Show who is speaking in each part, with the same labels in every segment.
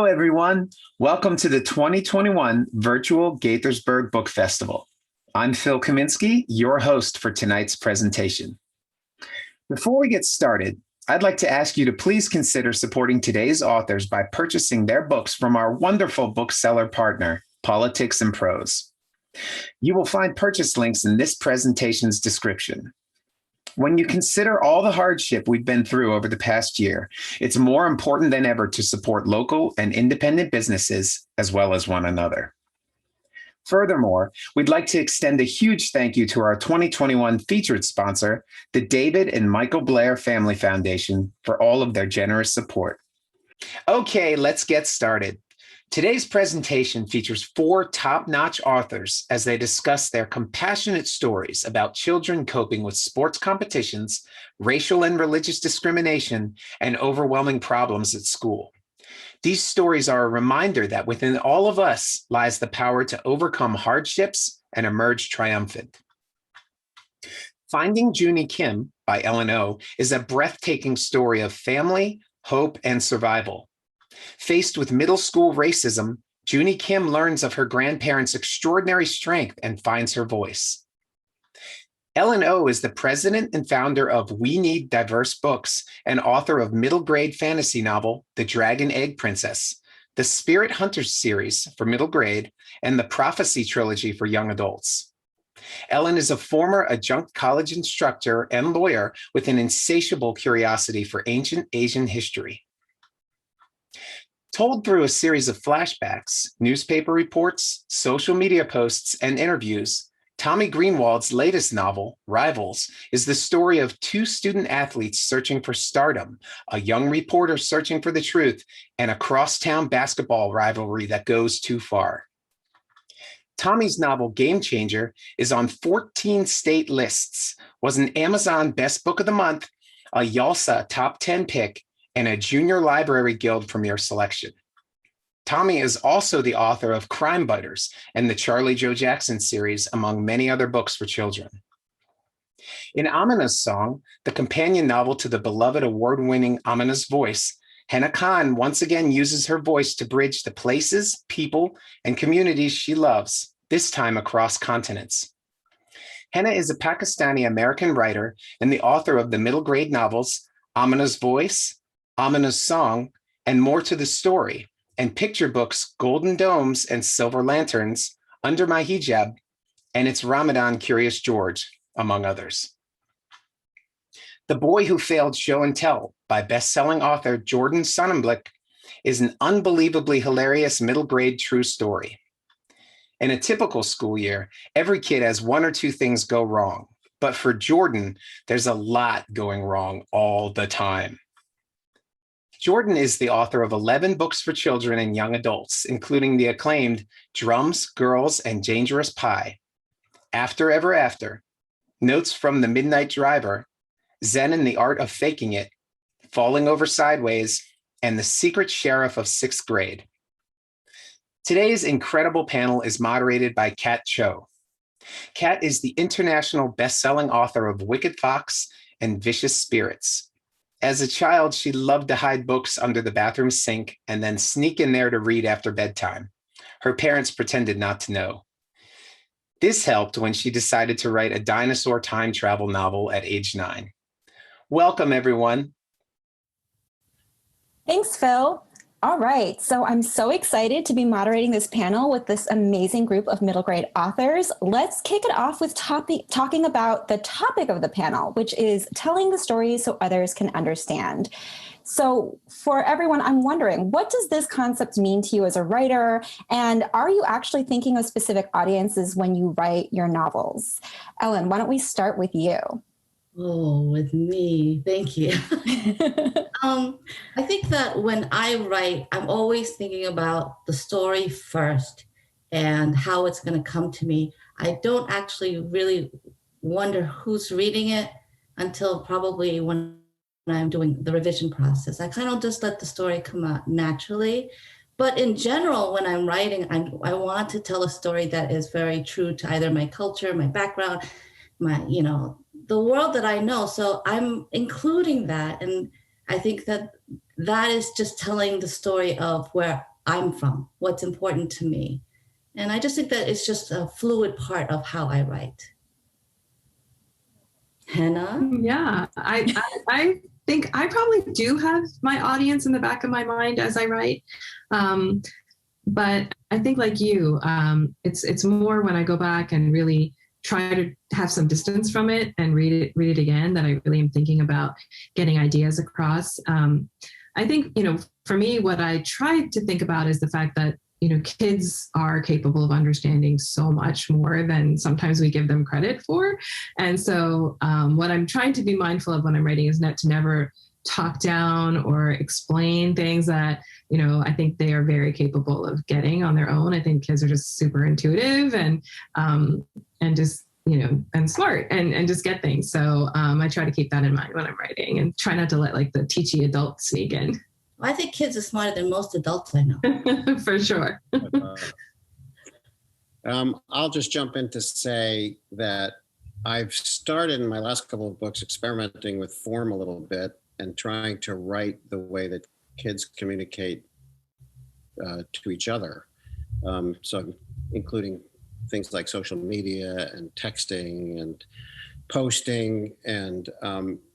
Speaker 1: everyone. Welcome to the 2021 virtual Gaithersburg Book Festival. I'm Phil Kaminsky, your host for tonight's presentation. Before we get started, I'd like to ask you to please consider supporting today's authors by purchasing their books from our wonderful bookseller partner, Politics and Prose. You will find purchase links in this presentation's description. When you consider all the hardship we've been through over the past year, it's more important than ever to support local and independent businesses as well as one another. Furthermore, we'd like to extend a huge thank you to our 2021 featured sponsor, the David and Michael Blair Family Foundation, for all of their generous support. Okay, let's get started. Today's presentation features 4 top-notch authors as they discuss their compassionate stories about children coping with sports competitions, racial and religious discrimination, and overwhelming problems at school. These stories are a reminder that within all of us lies the power to overcome hardships and emerge triumphant. Finding Junie Kim by Ellen O is a breathtaking story of family, hope, and survival. Faced with middle school racism, Junie Kim learns of her grandparents' extraordinary strength and finds her voice. Ellen O is the president and founder of We Need Diverse Books and author of middle grade fantasy novel, The Dragon Egg Princess, the Spirit Hunters series for middle grade, and the Prophecy trilogy for young adults. Ellen is a former adjunct college instructor and lawyer with an insatiable curiosity for ancient Asian history. Told through a series of flashbacks, newspaper reports, social media posts, and interviews, Tommy Greenwald's latest novel, Rivals, is the story of 2 student athletes searching for stardom, a young reporter searching for the truth, and a crosstown basketball rivalry that goes too far. Tommy's novel, Game Changer, is on 14 state lists, was an Amazon Best Book of the Month, a YALSA Top 10 pick, and a Junior Library Guild Premier selection. Tommy is also the author of Crime Biters and the Charlie Joe Jackson series, among many other books for children. In Amina's Song, the companion novel to the beloved award-winning Amina's Voice, Hena Khan once again uses her voice to bridge the places, people, and communities she loves, this time across continents. Hena is a Pakistani-American writer and the author of the middle grade novels Amina's Voice, Amina's Song, and More to the Story, and picture books Golden Domes and Silver Lanterns, Under My Hijab, and It's Ramadan, Curious George, among others. The Boy Who Failed Show and Tell by best-selling author Jordan Sonnenblick is an unbelievably hilarious middle grade true story. In a typical school year, every kid has 1 or 2 things go wrong, but for Jordan, there's a lot going wrong all the time. Jordan is the author of 11 books for children and young adults, including the acclaimed Drums, Girls, and Dangerous Pie, After Ever After, Notes from the Midnight Driver, Zen and the Art of Faking It, Falling Over Sideways, and The Secret Sheriff of 6th Grade. Today's incredible panel is moderated by Kat Cho. Kat is the international best-selling author of Wicked Fox and Vicious Spirits. As a child, she loved to hide books under the bathroom sink and then sneak in there to read after bedtime. Her parents pretended not to know. This helped when she decided to write a dinosaur time travel novel at age 9. Welcome, everyone.
Speaker 2: Thanks, Phil. All right, so I'm so excited to be moderating this panel with this amazing group of middle grade authors. Let's kick it off with talking about the topic of the panel, which is telling the stories so others can understand. So for everyone, I'm wondering, what does this concept mean to you as a writer? And are you actually thinking of specific audiences when you write your novels? Ellen, why don't we start with you?
Speaker 3: Oh, with me, thank you. I think that when I write, I'm always thinking about the story first and how it's going to come to me. I don't actually really wonder who's reading it until probably when I'm doing the revision process. I kind of just let the story come out naturally. But in general, when I'm writing, I want to tell a story that is very true to either my culture, my background, the world that I know. So I'm including that. And I think that that is just telling the story of where I'm from, what's important to me. And I just think that it's just a fluid part of how I write. Hena?
Speaker 4: Yeah, I think I probably do have my audience in the back of my mind as I write. But I think like you, it's more when I go back and really try to have some distance from it and read it again that I really am thinking about getting ideas across. I think, for me, what I try to think about is the fact that, kids are capable of understanding so much more than sometimes we give them credit for. And so what I'm trying to be mindful of when I'm writing is to never talk down or explain things that, I think they are very capable of getting on their own. I think kids are just super intuitive and just, and smart and just get things. So I try to keep that in mind when I'm writing and try not to let like the teachy adult sneak in.
Speaker 3: I think kids are smarter than most adults I know.
Speaker 4: For sure.
Speaker 5: I'll just jump in to say that I've started in my last couple of books experimenting with form a little bit and trying to write the way that kids communicate to each other. So including things like social media and texting and posting and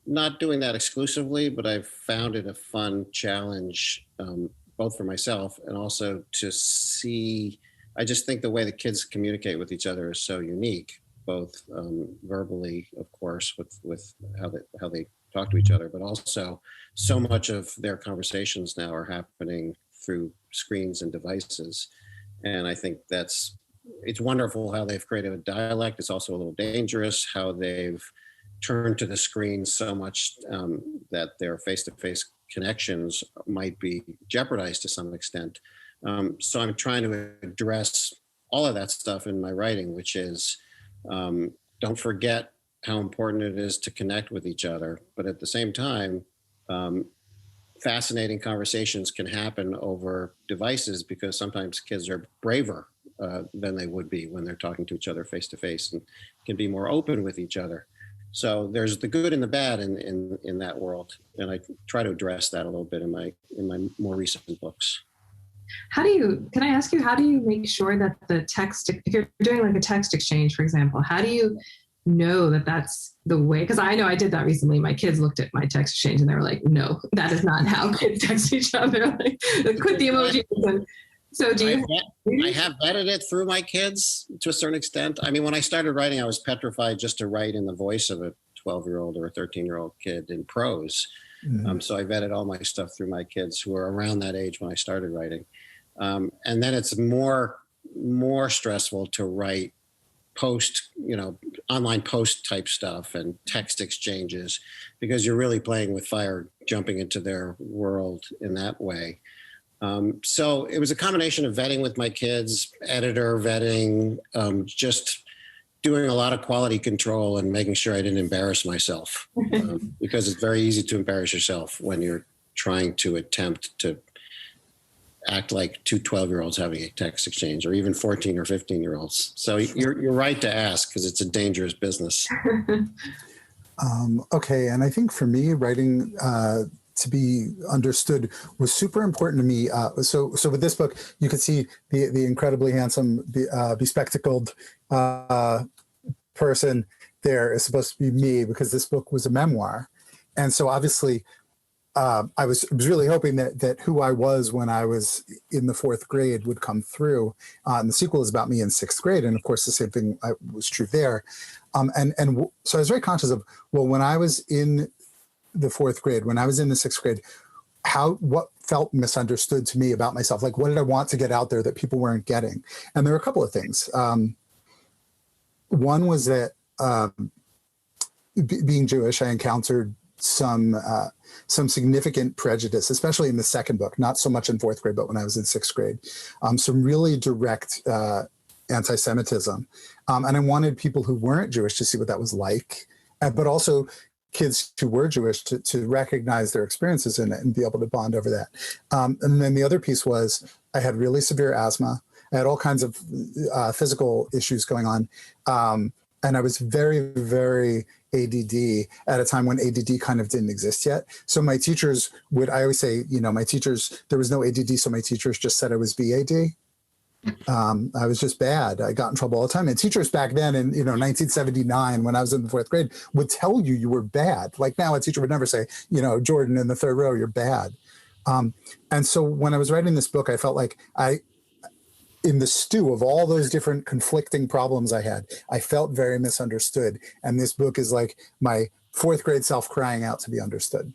Speaker 5: not doing that exclusively, but I've found it a fun challenge, both for myself and also to see, I just think the way the kids communicate with each other is so unique, both verbally, of course, with how they talk to each other, but also so much of their conversations now are happening through screens and devices. And I think it's wonderful how they've created a dialect. It's also a little dangerous how they've turned to the screen so much that their face-to-face connections might be jeopardized to some extent. So I'm trying to address all of that stuff in my writing, which is don't forget how important it is to connect with each other. But at the same time, fascinating conversations can happen over devices because sometimes kids are braver than they would be when they're talking to each other face to face and can be more open with each other. So there's the good and the bad in that world, and I try to address that a little bit in my more recent books.
Speaker 4: Can I ask you, how do you make sure that the text, if you're doing like a text exchange, for example, how do you know that that's the way? Because I know I did that recently. My kids looked at my text exchange and they were like, no, that is not how kids text each other. Like, quit the emojis. And so
Speaker 5: I have vetted it through my kids to a certain extent. I mean, when I started writing, I was petrified just to write in the voice of a 12-year-old or a 13-year-old kid in prose. Mm-hmm. So I vetted all my stuff through my kids who were around that age when I started writing. And then it's more stressful to write online post type stuff and text exchanges because you're really playing with fire, jumping into their world in that way. So it was a combination of vetting with my kids, editor vetting, just doing a lot of quality control and making sure I didn't embarrass myself because it's very easy to embarrass yourself when you're trying to attempt to act like two 12-year-olds having a text exchange or even 14 or 15-year-olds. So you're right to ask because it's a dangerous business.
Speaker 6: Okay. And I think for me, writing to be understood was super important to me. So with this book, you could see the incredibly handsome, bespectacled person there is supposed to be me because this book was a memoir. And so obviously I was really hoping that who I was when I was in the fourth grade would come through. And the sequel is about me in sixth grade. And of course, the same thing was true there. And so I was very conscious of, well, when I was in the fourth grade, when I was in the sixth grade, what felt misunderstood to me about myself? Like, what did I want to get out there that people weren't getting? And there were a couple of things. One was that being Jewish, I encountered some significant prejudice, especially in the second book, not so much in fourth grade, but when I was in sixth grade, some really direct anti-Semitism. And I wanted people who weren't Jewish to see what that was like, but also kids who were Jewish to recognize their experiences in it and be able to bond over that. And then the other piece was I had really severe asthma. I had all kinds of physical issues going on. And I was very, very ADD at a time when ADD kind of didn't exist yet. So my teachers I always say, my teachers, there was no ADD, so my teachers just said I was BAD. I was just bad. I got in trouble all the time. And teachers back then in 1979, when I was in the 4th grade, would tell you were bad. Like now, a teacher would never say, Jordan, in the 3rd row, you're bad. And so when I was writing this book, I felt like in the stew of all those different conflicting problems I had, I felt very misunderstood. And this book is like my 4th grade self crying out to be understood.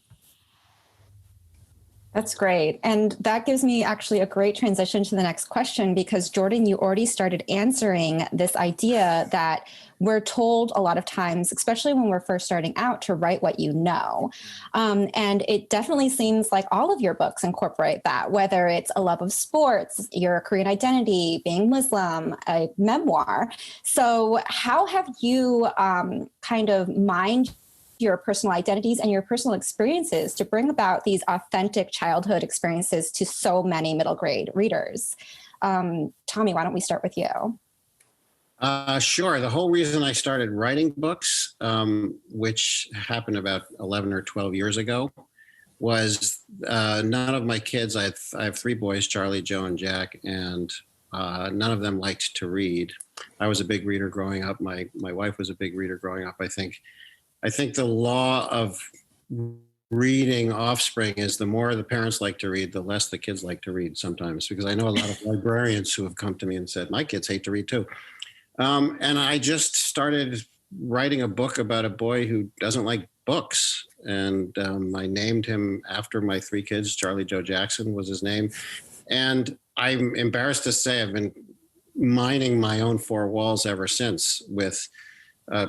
Speaker 2: That's great. And that gives me actually a great transition to the next question, because Jordan, you already started answering this idea that we're told a lot of times, especially when we're first starting out, to write what you know. And it definitely seems like all of your books incorporate that, whether it's a love of sports, your Korean identity, being Muslim, a memoir. So how have you kind of mined your personal identities and your personal experiences to bring about these authentic childhood experiences to so many middle grade readers? Tommy, why don't we start with you?
Speaker 5: Sure. The whole reason I started writing books, which happened about 11 or 12 years ago, was none of my kids, I have 3 boys, Charlie, Joe, and Jack, and none of them liked to read. I was a big reader growing up. My wife was a big reader growing up. I think the law of reading offspring is the more the parents like to read, the less the kids like to read sometimes, because I know a lot of librarians who have come to me and said, my kids hate to read too. And I just started writing a book about a boy who doesn't like books. And I named him after my 3 kids. Charlie Joe Jackson was his name. And I'm embarrassed to say I've been mining my own 4 walls ever since, with a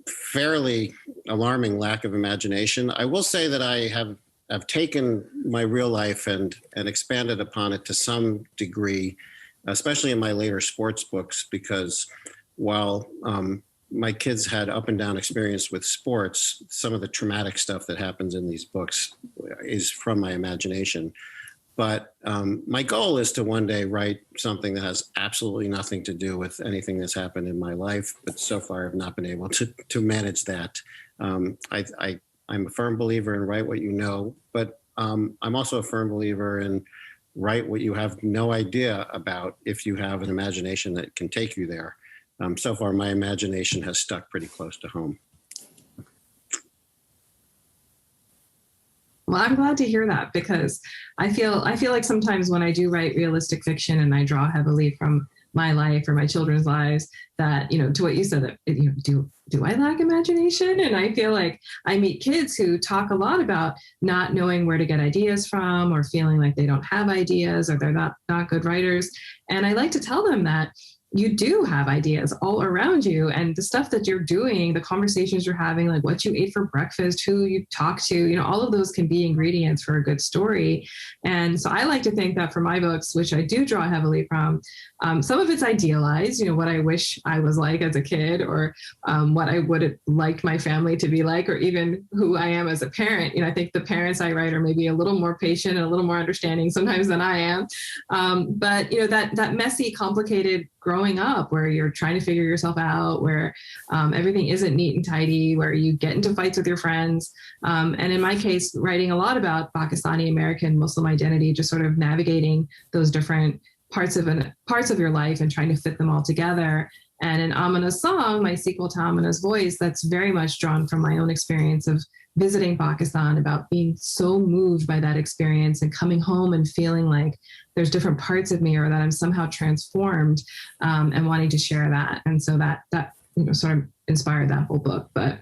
Speaker 5: fairly alarming lack of imagination. I will say that I have taken my real life and expanded upon it to some degree, especially in my later sports books, because while my kids had up and down experience with sports, some of the traumatic stuff that happens in these books is from my imagination. But my goal is to one day write something that has absolutely nothing to do with anything that's happened in my life. But so far, I've not been able to manage that. I'm a firm believer in write what you know, but I'm also a firm believer in write what you have no idea about if you have an imagination that can take you there. So far, my imagination has stuck pretty close to home.
Speaker 4: Well, I'm glad to hear that, because I feel like sometimes when I do write realistic fiction and I draw heavily from my life or my children's lives, that, to what you said, that, do I lack imagination? And I feel like I meet kids who talk a lot about not knowing where to get ideas from, or feeling like they don't have ideas, or they're not good writers. And I like to tell them that you do have ideas all around you, and the stuff that you're doing, the conversations you're having, like what you ate for breakfast, who you talk to, all of those can be ingredients for a good story. And so I like to think that for my books, which I do draw heavily from, some of it's idealized, what I wish I was like as a kid, or what I would have liked my family to be like, or even who I am as a parent. I think the parents I write are maybe a little more patient and a little more understanding sometimes than I am. But that messy, complicated growing up, where you're trying to figure yourself out, where everything isn't neat and tidy, where you get into fights with your friends. And in my case, writing a lot about Pakistani American Muslim identity, just sort of navigating those different parts of your life and trying to fit them all together. And in Amina's song, my sequel to Amina's Voice, that's very much drawn from my own experience of visiting Pakistan, about being so moved by that experience and coming home and feeling like there's different parts of me, or that I'm somehow transformed, and wanting to share that. And so that sort of inspired that whole book. But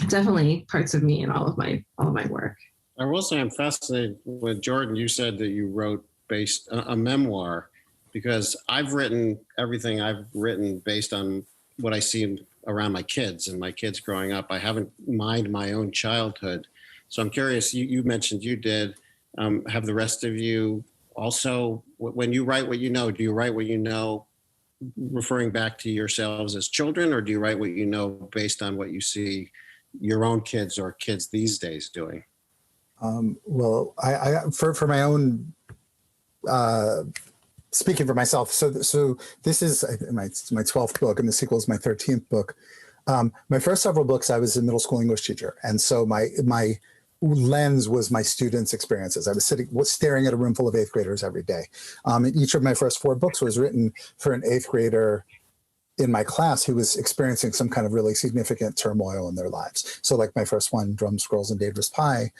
Speaker 4: definitely parts of me in all of my work.
Speaker 5: I will say I'm fascinated with Jordan. You said that you wrote a memoir, because I've written everything I've written based on what I see around my kids and my kids growing up. I haven't mined my own childhood. So I'm curious, you mentioned you did. Have the rest of you also, when you write what you know, do you write what you know referring back to yourselves as children, or do you write what you know based on what you see your own kids or kids these days doing?
Speaker 6: Well, I for my own speaking for myself, so this is my 12th book, and the sequel is my 13th book. My first several books, I was a middle school English teacher, and so my lens was my students' experiences. I was staring at a room full of 8th graders every day. And each of my first 4 books was written for an 8th grader in my class who was experiencing some kind of really significant turmoil in their lives. So like my first one, Drum Scrolls and Dangerous Pie,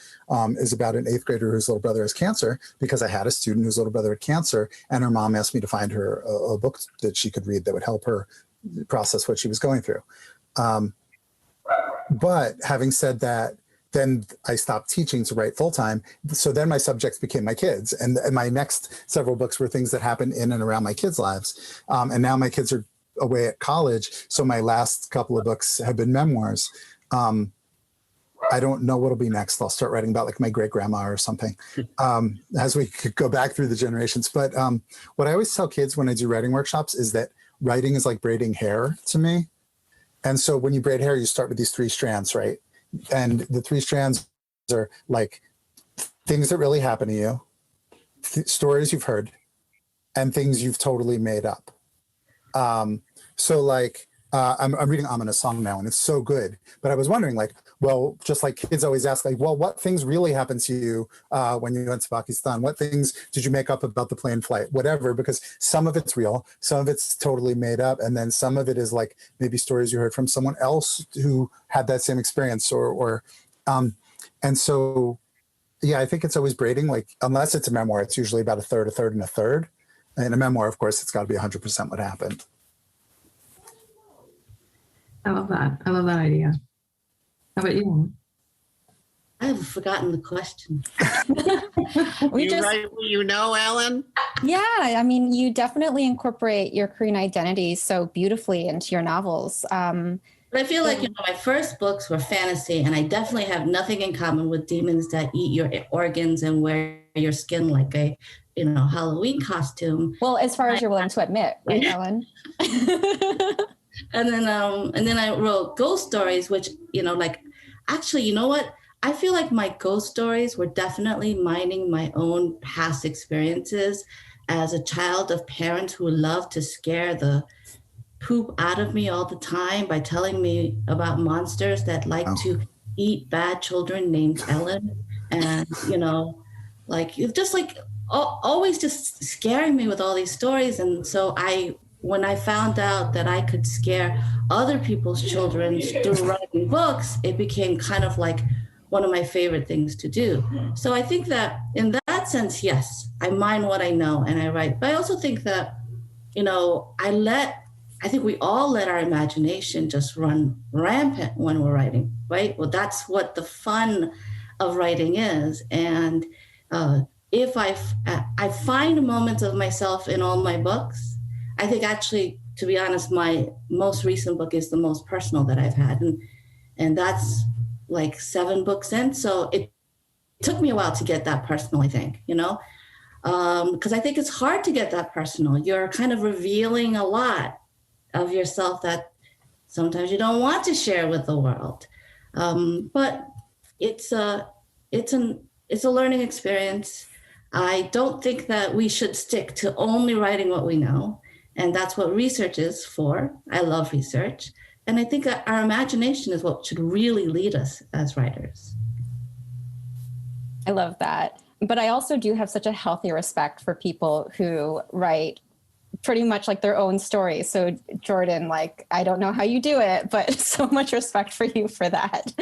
Speaker 6: is about an 8th grader whose little brother has cancer, because I had a student whose little brother had cancer, and her mom asked me to find her a book that she could read that would help her process what she was going through. But having said that, then I stopped teaching to write full-time. So then my subjects became my kids. And my next several books were things that happened in and around my kids' lives. And now my kids are away at college. So my last couple of books have been memoirs. I don't know what'll be next. I'll start writing about like my great-grandma or something, as we could go back through the generations. But what I always tell kids when I do writing workshops is that writing is like braiding hair to me. And so when you braid hair, you start with these 3 strands, right? And the 3 strands are like things that really happen to you, stories you've heard, and things you've totally made up. So like, I'm reading Amina's song now, and it's so good. But I was wondering, like, well, just like kids always ask, like, well, what things really happened to you when you went to Pakistan? What things did you make up about the plane flight? Whatever, because some of it's real, some of it's totally made up, and then some of it is like maybe stories you heard from someone else who had that same experience, and so, yeah, I think it's always braiding. Like, unless it's a memoir, it's usually about a third, and a third. In a memoir, of course, it's got to be 100% what happened.
Speaker 4: I love that. I love that idea. How about you?
Speaker 3: I've forgotten the question.
Speaker 5: Write what you know, Ellen?
Speaker 2: Yeah, I mean, you definitely incorporate your Korean identity so beautifully into your novels.
Speaker 3: But I feel like, my first books were fantasy, and I definitely have nothing in common with demons that eat your organs and wear your skin like a, Halloween costume.
Speaker 2: Well, as far as you're willing to admit, right, Ellen?
Speaker 3: And then I wrote ghost stories, which, actually, you know what? I feel like my ghost stories were definitely mining my own past experiences as a child of parents who loved to scare the poop out of me all the time by telling me about monsters that like to eat bad children named Ellen. And, always just scaring me with all these stories. And so when I found out that I could scare other people's children through writing books, it became kind of like one of my favorite things to do. So I think that in that sense, yes, I mine what I know and I write. But I also think that, I think we all let our imagination just run rampant when we're writing, right? Well, that's what the fun of writing is. And if I find moments of myself in all my books, I think actually, to be honest, my most recent book is the most personal that I've had. And that's like 7 books in. So it took me a while to get that personal, I think, because I think it's hard to get that personal. You're kind of revealing a lot of yourself that sometimes you don't want to share with the world. But it's a learning experience. I don't think that we should stick to only writing what we know. And that's what research is for. I love research. And I think that our imagination is what should really lead us as writers.
Speaker 2: I love that. But I also do have such a healthy respect for people who write pretty much like their own story. So Jordan, I don't know how you do it, but so much respect for you for that.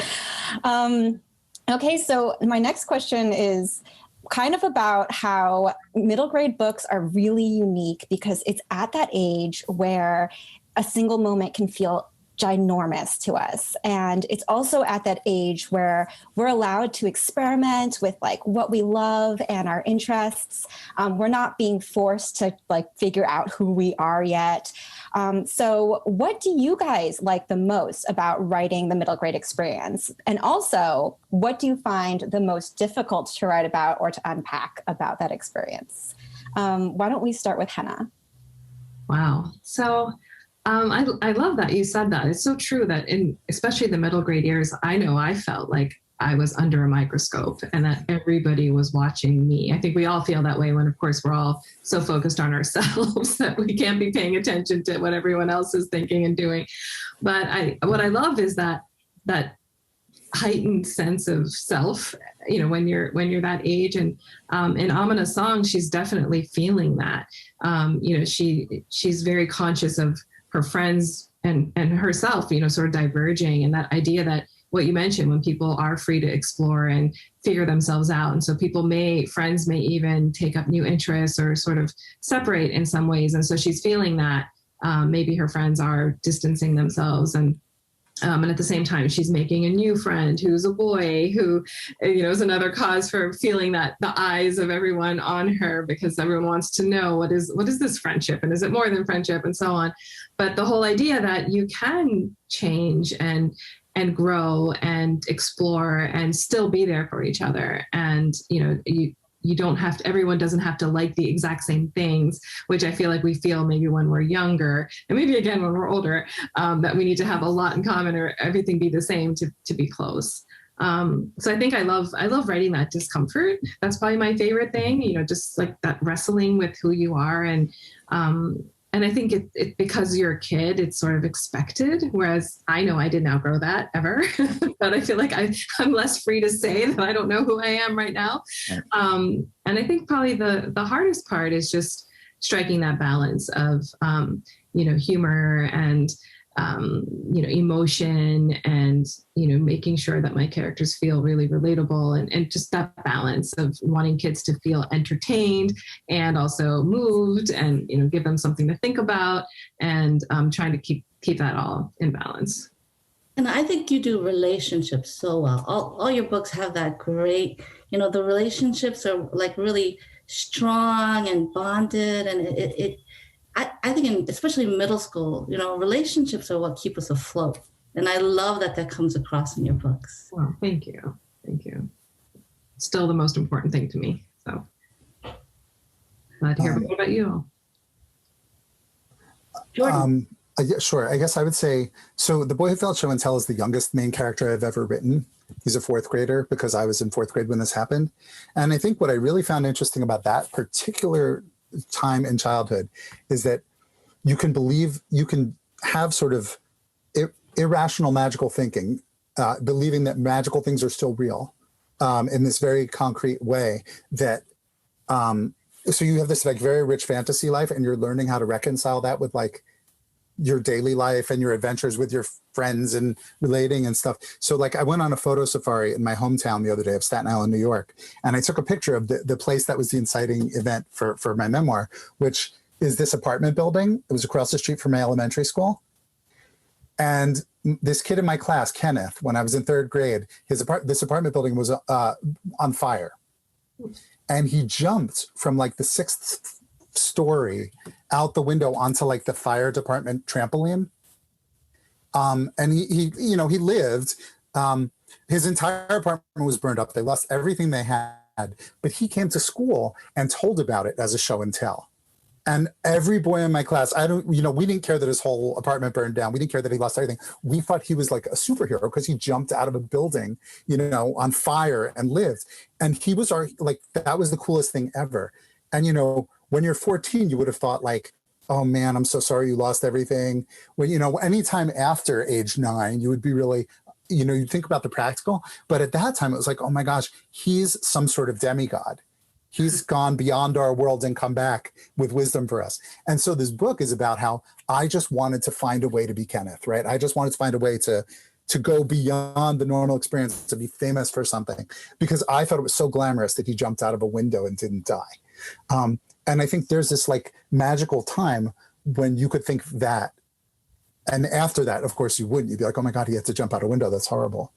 Speaker 2: Okay, so my next question is kind of about how middle grade books are really unique because it's at that age where a single moment can feel ginormous to us. And it's also at that age where we're allowed to experiment with what we love and our interests. We're not being forced to figure out who we are yet. So what do you guys like the most about writing the middle grade experience? And also, what do you find the most difficult to write about or to unpack about that experience? Why don't we start with Hena?
Speaker 4: Wow. So I love that you said that. It's so true that especially the middle grade years, I know I felt like I was under a microscope and that everybody was watching me. I think we all feel that way when, of course, we're all so focused on ourselves that we can't be paying attention to what everyone else is thinking and doing. But what I love is that heightened sense of self, when you're that age. And in Amina's song, she's definitely feeling that. She's very conscious of her friends and herself, sort of diverging, and that idea that what you mentioned, when people are free to explore and figure themselves out. And so friends may even take up new interests or sort of separate in some ways. And so she's feeling that maybe her friends are distancing themselves, and at the same time, she's making a new friend who's a boy who, is another cause for feeling that the eyes of everyone on her, because everyone wants to know what is this friendship, and is it more than friendship, and so on. But the whole idea that you can change and grow and explore and still be there for each other, and you don't have to, everyone doesn't have to like the exact same things, which I feel like we feel maybe when we're younger, and maybe again when we're older, that we need to have a lot in common or everything be the same to be close. So I think I love writing that discomfort. That's probably my favorite thing, just like that wrestling with who you are. And I think it because you're a kid, it's sort of expected. Whereas I know I didn't outgrow that ever, but I feel like I'm less free to say that I don't know who I am right now. And I think probably the hardest part is just striking that balance of, humor and, emotion and, making sure that my characters feel really relatable, and just that balance of wanting kids to feel entertained and also moved and, give them something to think about, and trying to keep that all in balance.
Speaker 3: And I think you do relationships so well. All your books have that great, the relationships are like really strong and bonded. And I think especially in middle school, relationships are what keep us afloat. And I love that comes across in your books.
Speaker 4: Well, thank you. Thank you. Still the most important thing to me. So glad to hear. What about you?
Speaker 3: Jordan?
Speaker 6: Sure. I guess I would say, so The Boy Who Felt Show and Tell is the youngest main character I've ever written. He's a fourth grader because I was in fourth grade when this happened. And I think what I really found interesting about that particular time in childhood is that you can have sort of irrational magical thinking, believing that magical things are still real in this very concrete way that so you have this like very rich fantasy life, and you're learning how to reconcile that with like your daily life and your adventures with your friends and relating and stuff. So like I went on a photo safari in my hometown the other day of Staten Island, New York, and I took a picture of the place that was the inciting event for my memoir, which is this apartment building. It was across the street from my elementary school. And this kid in my class, Kenneth, when I was in third grade, this apartment building was on fire. And he jumped from like the 6th story out the window onto like the fire department trampoline. And he lived. His entire apartment was burned up. They lost everything they had, but he came to school and told about it as a show and tell. And every boy in my class, we didn't care that his whole apartment burned down. We didn't care that he lost everything. We thought he was like a superhero because he jumped out of a building, on fire and lived. And he was that was the coolest thing ever. And, when you're 14, you would have thought like, oh man, I'm so sorry you lost everything. Well, anytime after age 9, you would be really, you'd think about the practical. But at that time, it was like, oh my gosh, he's some sort of demigod. He's gone beyond our world and come back with wisdom for us. And so this book is about how I just wanted to find a way to be Kenneth, right? I just wanted to find a way to go beyond the normal experience, to be famous for something, because I thought it was so glamorous that he jumped out of a window and didn't die. And I think there's this like magical time when you could think that. And after that, of course, you wouldn't. You'd be like, oh my God, he had to jump out a window. That's horrible.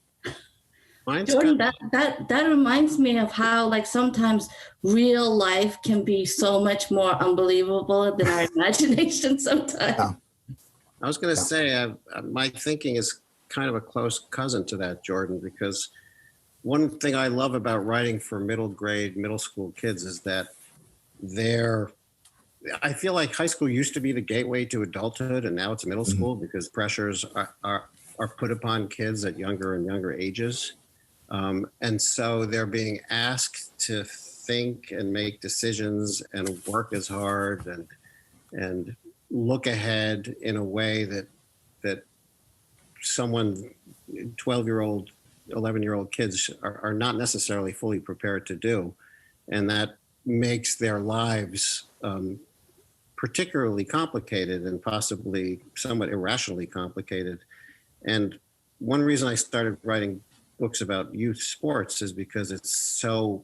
Speaker 3: Jordan, that reminds me of how like sometimes real life can be so much more unbelievable than our imagination sometimes.
Speaker 6: Yeah.
Speaker 5: I was going to say, my thinking is kind of a close cousin to that, Jordan, because one thing I love about writing for middle school kids is that I feel like high school used to be the gateway to adulthood, and now it's middle school because pressures are put upon kids at younger and younger ages. And so they're being asked to think and make decisions and work as hard and look ahead in a way that someone, 12-year-old, 11-year-old kids are not necessarily fully prepared to do. And that makes their lives particularly complicated and possibly somewhat irrationally complicated. And one reason I started writing books about youth sports is because it's so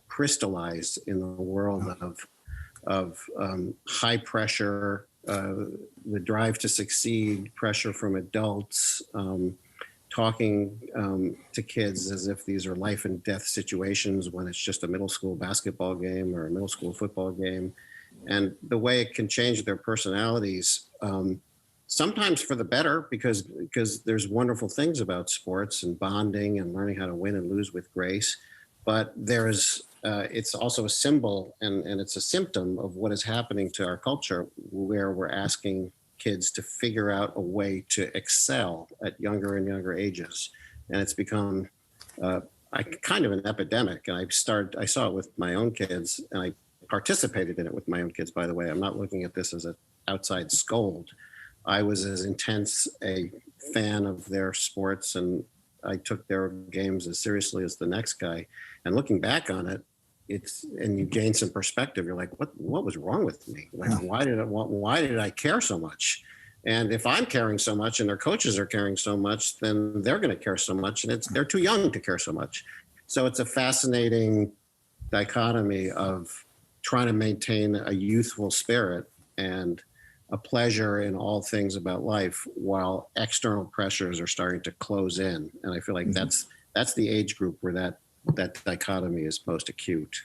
Speaker 5: crystallized in the world of high pressure, the drive to succeed, pressure from adults, talking to kids as if these are life and death situations when it's just a middle school basketball game or a middle school football game, and the way it can change their personalities, sometimes for the better, because there's wonderful things about sports and bonding and learning how to win and lose with grace, but it's also a symbol and it's a symptom of what is happening to our culture, where we're asking kids to figure out a way to excel at younger and younger ages. And it's become kind of an epidemic. And I saw it with my own kids, and I participated in it with my own kids, by the way. I'm not looking at this as an outside scold. I was as intense a fan of their sports, and I took their games as seriously as the next guy. And looking back on it, and you gain some perspective. You're like, what was wrong with me? Like, why did I care so much? And if I'm caring so much and their coaches are caring so much, then they're going to care so much, and they're too young to care so much. So it's a fascinating dichotomy of trying to maintain a youthful spirit and a pleasure in all things about life while external pressures are starting to close in. And I feel like that's the age group where that dichotomy is most acute.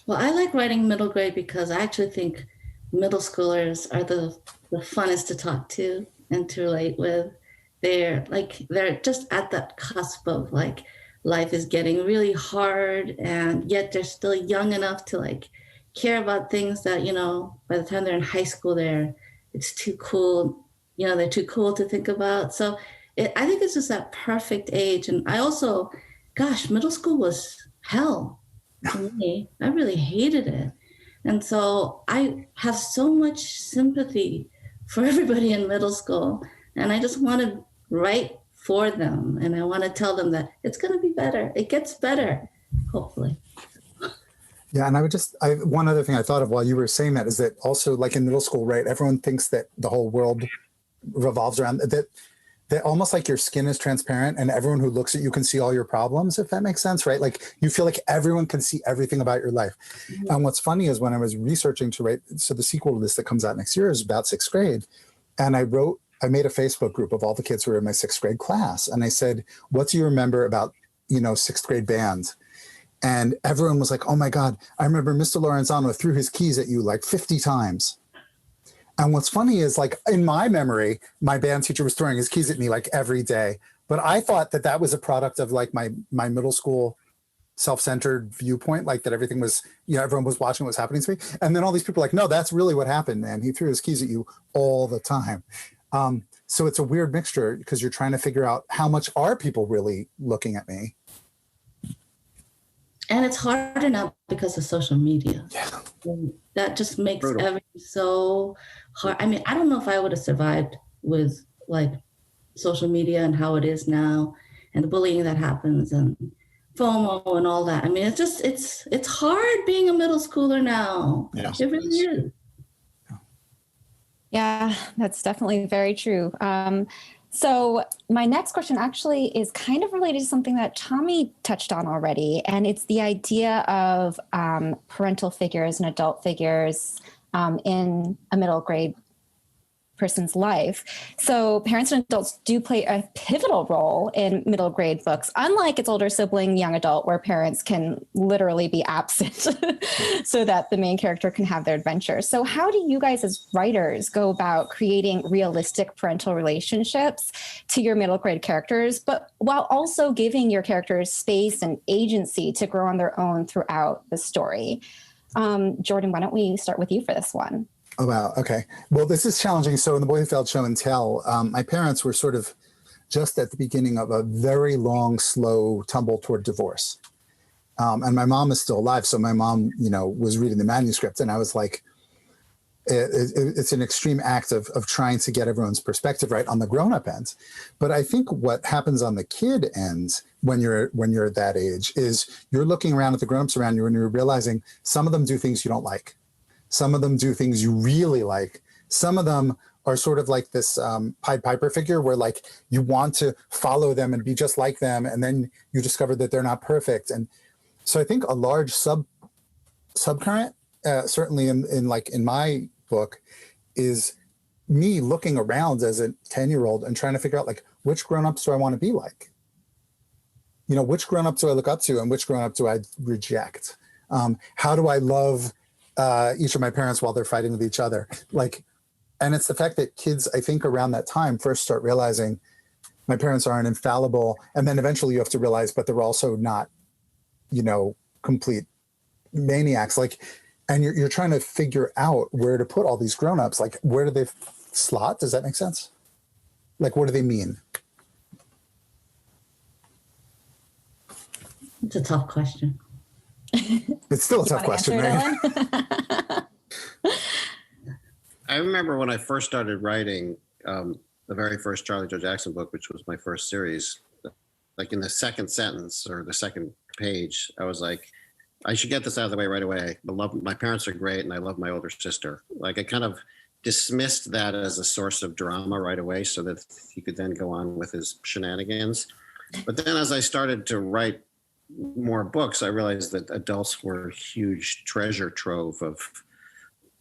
Speaker 3: Well, I like writing middle grade because I actually think middle schoolers are the funnest to talk to and to relate with. They're just at that cusp of like life is getting really hard, and yet they're still young enough to like care about things that, by the time they're in high school, it's too cool. They're too cool to think about. So I think it's just that perfect age. And I also, middle school was hell for me. I really hated it. And so I have so much sympathy for everybody in middle school. And I just want to write for them. And I want to tell them that it's going to be better. It gets better, hopefully.
Speaker 6: Yeah, and one other thing I thought of while you were saying that is that also, like in middle school, right, everyone thinks that the whole world revolves around that almost like your skin is transparent and everyone who looks at you can see all your problems, if that makes sense, right? Like you feel like everyone can see everything about your life. Mm-hmm. And what's funny is when I was researching to write, so the sequel to this that comes out next year is about sixth grade. And I made a Facebook group of all the kids who were in my sixth grade class. And I said, what do you remember about, sixth grade bands? And everyone was like, oh my God, I remember Mr. Lorenzano threw his keys at you like 50 times. And what's funny is, like, in my memory, my band teacher was throwing his keys at me like every day. But I thought that was a product of like my middle school self-centered viewpoint, like that everything was, everyone was watching what was happening to me. And then all these people are like, no, that's really what happened, man. He threw his keys at you all the time. So it's a weird mixture because you're trying to figure out how much are people really looking at me.
Speaker 3: And it's harder now because of social media.
Speaker 6: Yeah.
Speaker 3: And that just makes everything so hard. I mean, I don't know if I would have survived with like social media and how it is now and the bullying that happens and FOMO and all that. I mean, it's hard being a middle schooler now.
Speaker 6: Yeah.
Speaker 3: It really is.
Speaker 2: Yeah, that's definitely very true. So my next question actually is kind of related to something that Tommy touched on already, and it's the idea of parental figures and adult figures in a middle grade person's life. So parents and adults do play a pivotal role in middle grade books, unlike its older sibling, young adult, where parents can literally be absent so that the main character can have their adventure. So how do you guys as writers go about creating realistic parental relationships to your middle grade characters, but while also giving your characters space and agency to grow on their own throughout the story? Jordan, why don't we start with you for this one?
Speaker 6: Oh, wow. Okay. Well, this is challenging. So in the Boy Who Failed Show and Tell, my parents were sort of just at the beginning of a very long, slow tumble toward divorce. And my mom is still alive. So my mom, was reading the manuscript, and I was like, it's an extreme act of trying to get everyone's perspective right on the grown-up end. But I think what happens on the kid end when you're that age is you're looking around at the grown-ups around you and you're realizing some of them do things you don't like. Some of them do things you really like. Some of them are sort of like this Pied Piper figure where like you want to follow them and be just like them, and then you discover that they're not perfect. And so I think a large subcurrent, certainly in my book, is me looking around as a 10-year-old and trying to figure out like which grown-ups do I want to be like? Which grown-up do I look up to and which grown-up do I reject? How do I love each of my parents while they're fighting with each other? And it's the fact that kids, I think around that time, first start realizing my parents aren't infallible. And then eventually you have to realize, but they're also not, complete maniacs. And you're trying to figure out where to put all these grownups. Like, where do they slot? Does that make sense? Like, what do they mean?
Speaker 3: It's a tough question.
Speaker 6: It's still a tough question, right?
Speaker 5: I remember when I first started writing the very first Charlie Joe Jackson book, which was my first series, like in the second sentence or the second page, I was like, I should get this out of the way right away. My parents are great and I love my older sister. Like, I kind of dismissed that as a source of drama right away so that he could then go on with his shenanigans. But then as I started to write more books, I realized that adults were a huge treasure trove of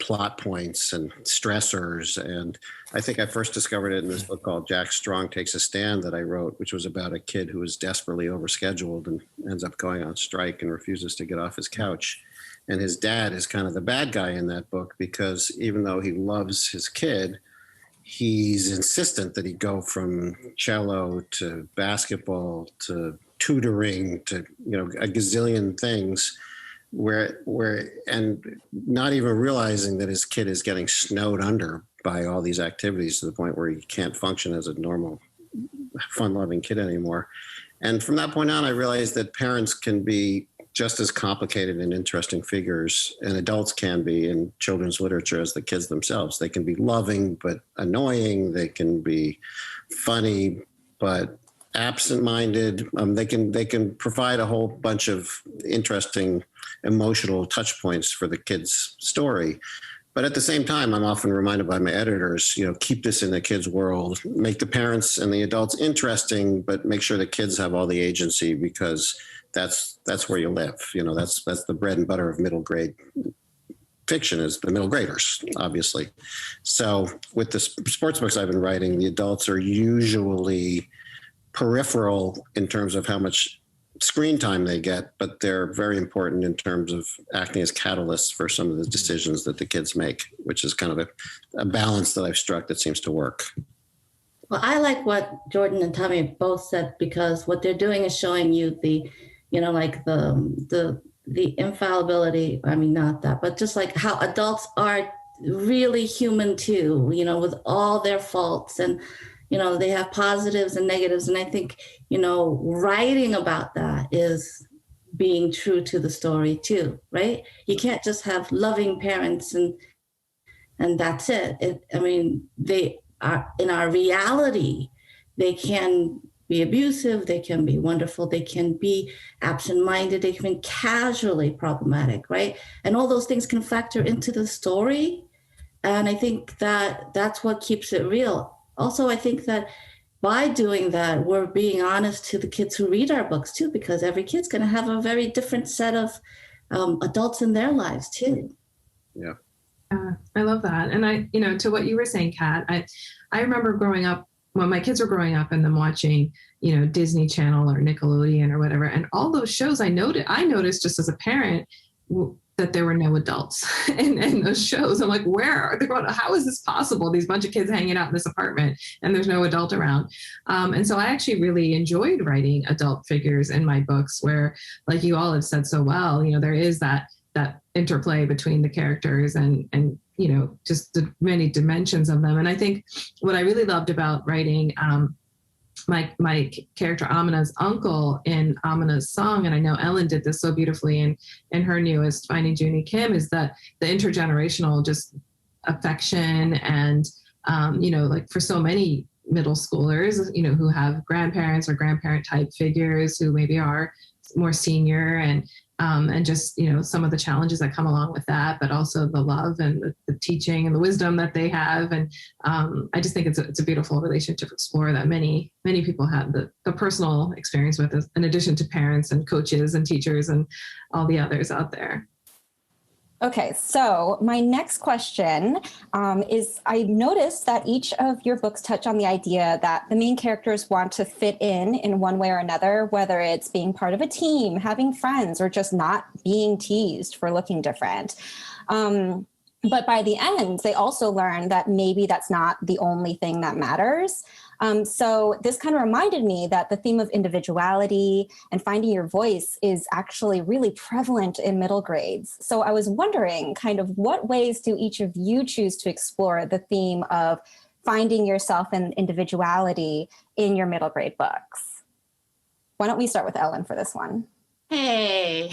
Speaker 5: plot points and stressors. And I think I first discovered it in this book called Jack Strong Takes a Stand that I wrote, which was about a kid who is desperately overscheduled and ends up going on strike and refuses to get off his couch. And his dad is kind of the bad guy in that book because even though he loves his kid, he's insistent that he go from cello to basketball to tutoring to, a gazillion things where and not even realizing that his kid is getting snowed under by all these activities to the point where he can't function as a normal, fun-loving kid anymore. And from that point on, I realized that parents can be just as complicated and interesting figures, and adults can be in children's literature as the kids themselves. They can be loving but annoying. They can be funny but absent-minded. They can provide a whole bunch of interesting emotional touch points for the kid's story. But at the same time, I'm often reminded by my editors, keep this in the kids' world, make the parents and the adults interesting, but make sure the kids have all the agency because that's where you live. That's the bread and butter of middle grade fiction is the middle graders, obviously. So with the sports books I've been writing, the adults are usually peripheral in terms of how much screen time they get, but they're very important in terms of acting as catalysts for some of the decisions that the kids make, which is kind of a balance that I've struck that seems to work.
Speaker 3: Well, I like what Jordan and Tommy both said, because what they're doing is showing you the infallibility. I mean, not that, but just like how adults are really human too, with all their faults, and they have positives and negatives. And I think, writing about that is being true to the story too, right? You can't just have loving parents and that's it. They are in our reality. They can be abusive. They can be wonderful. They can be absent-minded. They can be casually problematic, right? And all those things can factor into the story. And I think that's what keeps it real. Also, I think that by doing that, we're being honest to the kids who read our books too, because every kid's going to have a very different set of adults in their lives too.
Speaker 5: Yeah.
Speaker 4: I love that. And to what you were saying, Kat, I remember growing up, when my kids were growing up and them watching, Disney Channel or Nickelodeon or whatever. And all those shows I noticed just as a parent that there were no adults in those shows. I'm like, where are they going? How is this possible? These bunch of kids hanging out in this apartment and there's no adult around. And so I actually really enjoyed writing adult figures in my books where, like you all have said so well, there is that interplay between the characters and just the many dimensions of them. And I think what I really loved about writing my character Amina's uncle in Amina's song, and I know Ellen did this so beautifully in her newest Finding Junie Kim, is that the intergenerational just affection and like for so many middle schoolers, who have grandparents or grandparent type figures who maybe are more senior, and just, some of the challenges that come along with that, but also the love and the teaching and the wisdom that they have. And I just think it's a beautiful relationship to explore that many people have the personal experience with, in addition to parents and coaches and teachers and all the others out there.
Speaker 2: Okay, so my next question is, I noticed that each of your books touch on the idea that the main characters want to fit in one way or another, whether it's being part of a team, having friends, or just not being teased for looking different. But by the end, they also learn that maybe that's not the only thing that matters. So this kind of reminded me that the theme of individuality and finding your voice is actually really prevalent in middle grades. So I was wondering kind of what ways do each of you choose to explore the theme of finding yourself and individuality in your middle grade books? Why don't we start with Ellen for this one?
Speaker 3: Hey,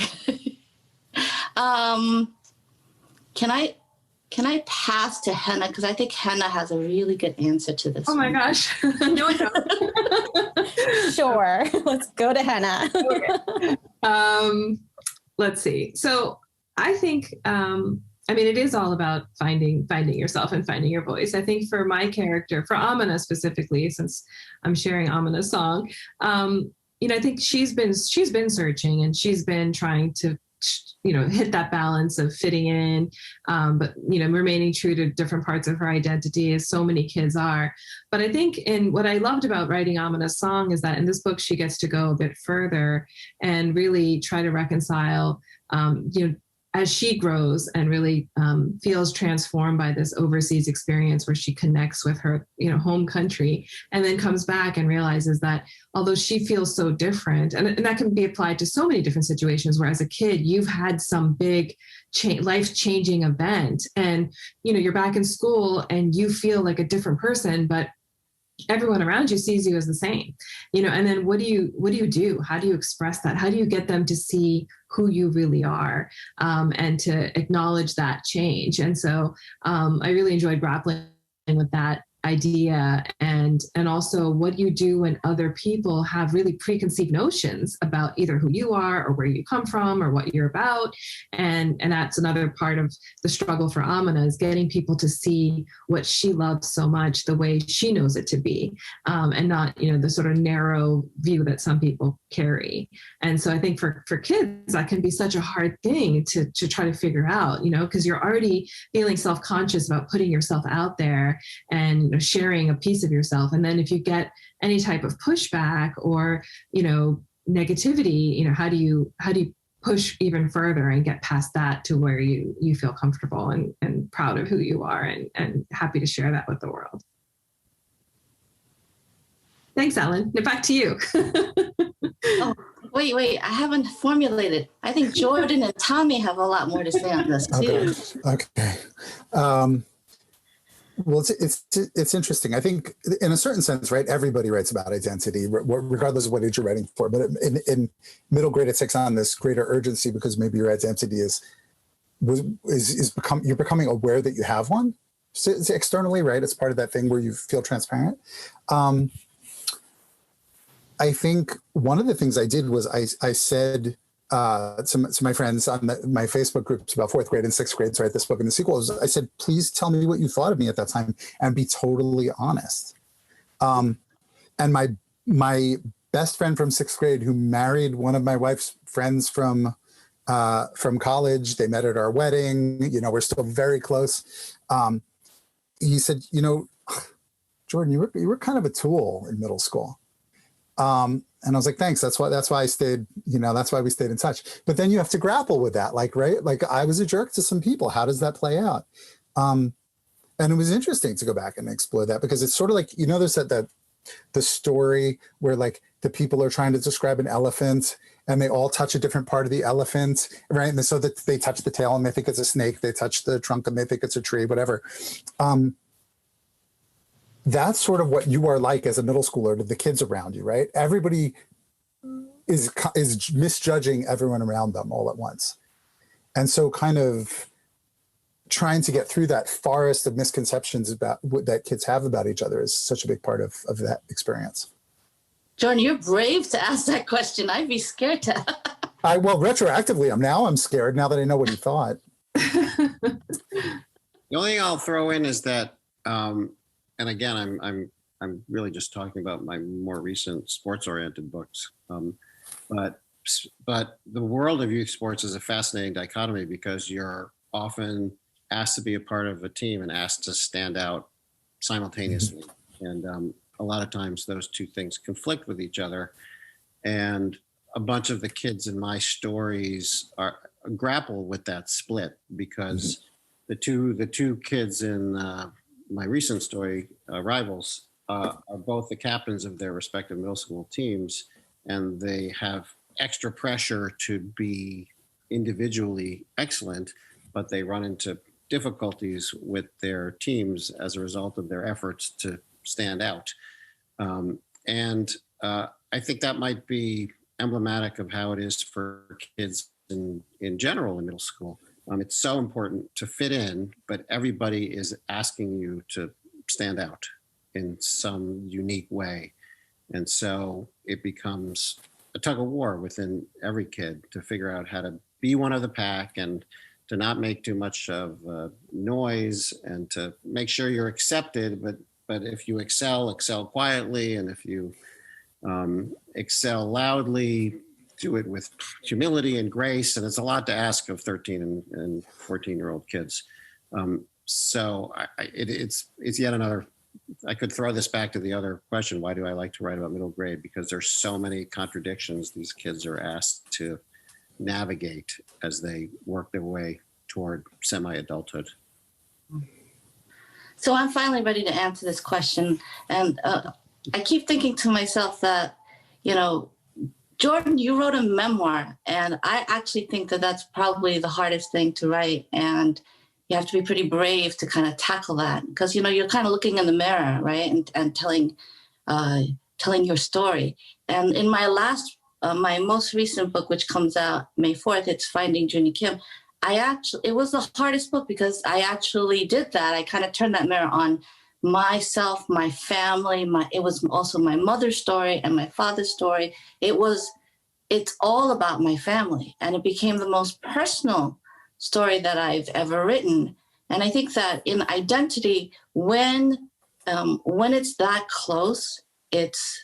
Speaker 3: Can I pass to Hena? Because I think Hena has a really good answer to this.
Speaker 4: Oh my gosh. No, I don't.
Speaker 2: Sure. Let's go to Hena.
Speaker 4: Okay. Let's see. So I think, it is all about finding yourself and finding your voice. I think for my character, for Amina specifically, since I'm sharing Amina's song, I think she's been searching, and she's been trying to hit that balance of fitting in, but, remaining true to different parts of her identity, as so many kids are. But I think what I loved about writing Amina's song is that in this book, she gets to go a bit further and really try to reconcile, as she grows and really feels transformed by this overseas experience where she connects with her, home country, and then comes back and realizes that although she feels so different, and that can be applied to so many different situations where as a kid, you've had some big life-changing event, and, you're back in school and you feel like a different person, but everyone around you sees you as the same, and then what do you do? How do you express that? How do you get them to see who you really are, and to acknowledge that change? And so I really enjoyed grappling with that idea, and also what you do when other people have really preconceived notions about either who you are or where you come from or what you're about. And that's another part of the struggle for Amina, is getting people to see what she loves so much the way she knows it to be, and not, the sort of narrow view that some people carry. And so I think for kids, that can be such a hard thing to try to figure out, because you're already feeling self-conscious about putting yourself out there and sharing a piece of yourself. And then if you get any type of pushback or, negativity, how do you push even further and get past that to where you feel comfortable and proud of who you are and happy to share that with the world. Thanks, Ellen. Back to you.
Speaker 3: Oh, wait, I haven't formulated. I think Jordan and Tommy have a lot more to say on this too.
Speaker 6: Okay. Well, it's interesting. I think in a certain sense, right, everybody writes about identity, regardless of what age you're writing for. But in middle grade, it takes on this greater urgency because maybe your identity you're becoming aware that you have one. So it's externally, right? It's part of that thing where you feel transparent. I think one of the things I did was I said to my friends on my Facebook groups about fourth grade and sixth grade to write this book and the sequel, I said, please tell me what you thought of me at that time and be totally honest. And my best friend from sixth grade, who married one of my wife's friends from college, they met at our wedding, we're still very close. He said, Jordan, you were kind of a tool in middle school. And I was like, thanks. That's why I stayed, that's why we stayed in touch. But then you have to grapple with that. Right? Like I was a jerk to some people. How does that play out? And it was interesting to go back and explore that, because it's sort of like, there's the story where like the people are trying to describe an elephant and they all touch a different part of the elephant, right? And so that they touch the tail and they think it's a snake. They touch the trunk and they think it's a tree, whatever. that's sort of what you are like as a middle schooler to the kids around you, right? Everybody is misjudging everyone around them all at once. And so kind of trying to get through that forest of misconceptions about what that kids have about each other is such a big part of that experience.
Speaker 3: Jordan, you're brave to ask that question. I'd be scared to.
Speaker 6: Well, retroactively, I'm scared now that I know what he thought.
Speaker 5: The only thing I'll throw in is that, and again, I'm really just talking about my more recent sports-oriented books. But the world of youth sports is a fascinating dichotomy because you're often asked to be a part of a team and asked to stand out simultaneously. And a lot of times those two things conflict with each other. And a bunch of the kids in my stories grapple with that split because the two kids in my recent story, Rivals, are both the captains of their respective middle school teams, and they have extra pressure to be individually excellent, but they run into difficulties with their teams as a result of their efforts to stand out. I think that might be emblematic of how it is for kids in general in middle school. It's so important to fit in, but everybody is asking you to stand out in some unique way. And so it becomes a tug of war within every kid to figure out how to be one of the pack and to not make too much of noise and to make sure you're accepted. But if you excel quietly. And if you excel loudly, do it with humility and grace. And it's a lot to ask of 13 and 14-year-old kids. So it's yet another, I could throw this back to the other question. Why do I like to write about middle grade? Because there's so many contradictions these kids are asked to navigate as they work their way toward semi-adulthood.
Speaker 3: So I'm finally ready to answer this question. And I keep thinking to myself that, Jordan, you wrote a memoir, and I actually think that that's probably the hardest thing to write. And you have to be pretty brave to kind of tackle that because, you're kind of looking in the mirror, right? And telling your story. And in my most recent book, which comes out May 4th, it's Finding Junie Kim. It was the hardest book because I actually did that. I kind of turned that mirror on myself, my family. It was also my mother's story and my father's story. It's all about my family, and it became the most personal story that I've ever written. And I think that in identity, when it's that close, it's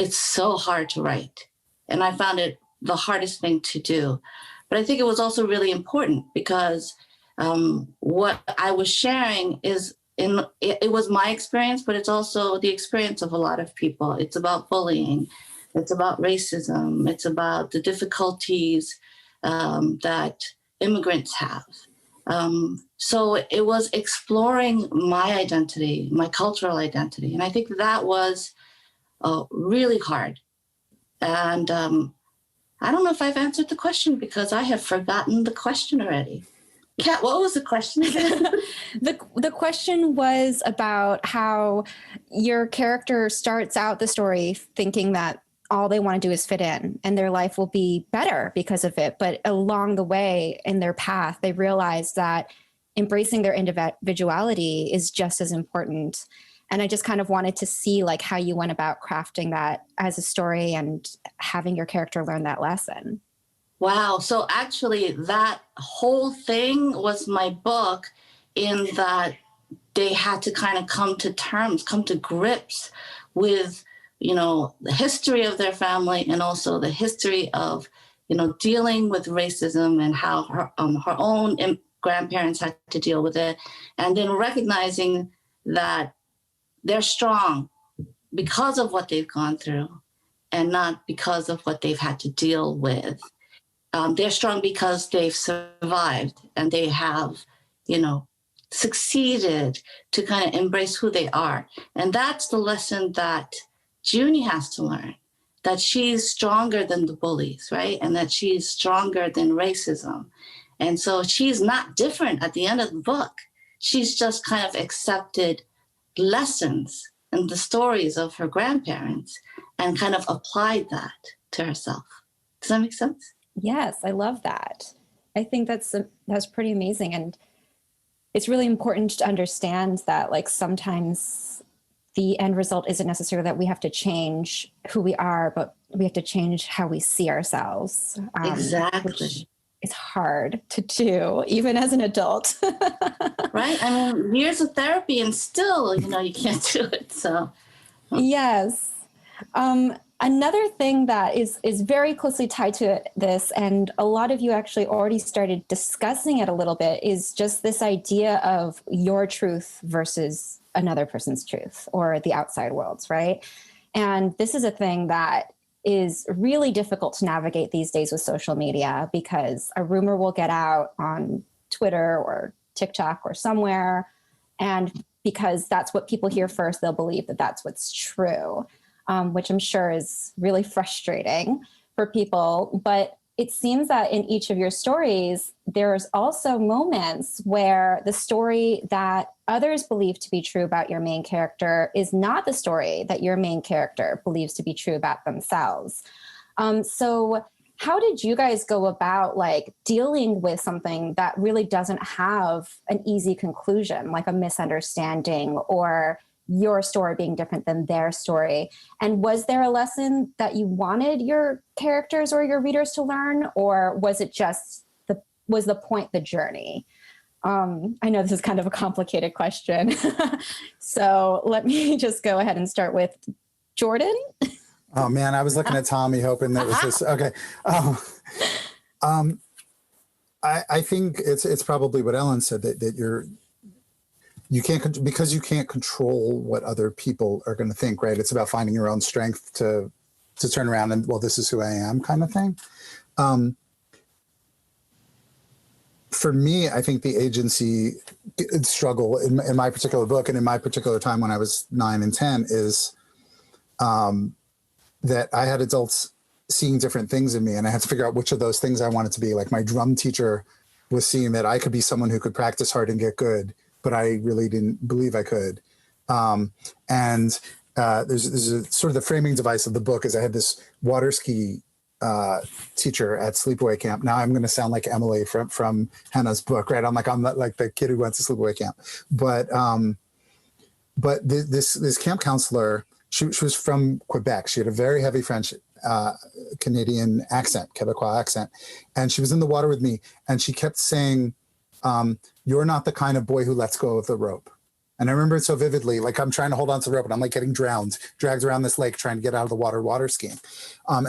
Speaker 3: so hard to write. And I found it the hardest thing to do. But I think it was also really important because what I was sharing it was my experience, but it's also the experience of a lot of people. It's about bullying. It's about racism. It's about the difficulties that immigrants have. So it was exploring my identity, my cultural identity. And I think that was really hard. And I don't know if I've answered the question because I have forgotten the question already. Kat, what was the question again?
Speaker 2: The question was about how your character starts out the story thinking that all they want to do is fit in and their life will be better because of it. But along the way in their path, they realize that embracing their individuality is just as important. And I just kind of wanted to see how you went about crafting that as a story and having your character learn that lesson.
Speaker 3: Wow. So actually that whole thing was my book in that they had to kind of come to grips with, the history of their family and also the history of, dealing with racism and how her own grandparents had to deal with it. And then recognizing that they're strong because of what they've gone through and not because of what they've had to deal with. They're strong because they've survived and they have, succeeded to kind of embrace who they are. And that's the lesson that Junie has to learn, that she's stronger than the bullies, right? And that she's stronger than racism. And so she's not different at the end of the book. She's just kind of accepted lessons and the stories of her grandparents and kind of applied that to herself. Does that make sense?
Speaker 2: Yes, I love that. I think that's pretty amazing. And it's really important to understand that, like, sometimes the end result isn't necessarily that we have to change who we are, but we have to change how we see ourselves.
Speaker 3: Exactly.
Speaker 2: Which is hard to do, even as an adult.
Speaker 3: Right? I mean, years of therapy and still, you can't do it. So,
Speaker 2: yes. Another thing that is very closely tied to this, and a lot of you actually already started discussing it a little bit, is just this idea of your truth versus another person's truth or the outside world's, right? And this is a thing that is really difficult to navigate these days with social media, because a rumor will get out on Twitter or TikTok or somewhere, and because that's what people hear first, they'll believe that that's what's true. Which I'm sure is really frustrating for people. But it seems that in each of your stories, there's also moments where the story that others believe to be true about your main character is not the story that your main character believes to be true about themselves. So how did you guys go about, like, dealing with something that really doesn't have an easy conclusion, like a misunderstanding or your story being different than their story? And was there a lesson that you wanted your characters or your readers to learn, or was it just was the point the journey? I know this is kind of a complicated question. So let me just go ahead and start with Jordan.
Speaker 6: Oh man, I was looking at Tommy hoping that was this. Okay. I think it's probably what Ellen said, that you can't control what other people are going to think, right? It's about finding your own strength to turn around and, well, this is who I am, kind of thing. For me, I think the agency struggle in my particular book and in my particular time when I was 9 and 10 is that I had adults seeing different things in me, and I had to figure out which of those things I wanted to be. Like, my drum teacher was seeing that I could be someone who could practice hard and get good, but I really didn't believe I could. There's a sort of the framing device of the book is I had this water ski teacher at sleepaway camp. Now I'm going to sound like Emily from Hena's book, right? I'm like the kid who went to sleepaway camp. But this camp counselor, she was from Quebec. She had a very heavy French Canadian accent, Quebecois accent, and she was in the water with me, and she kept saying, "You're not the kind of boy who lets go of the rope." And I remember it so vividly. Like, I'm trying to hold on to the rope and I'm like getting dragged around this lake trying to get out of the water skiing. And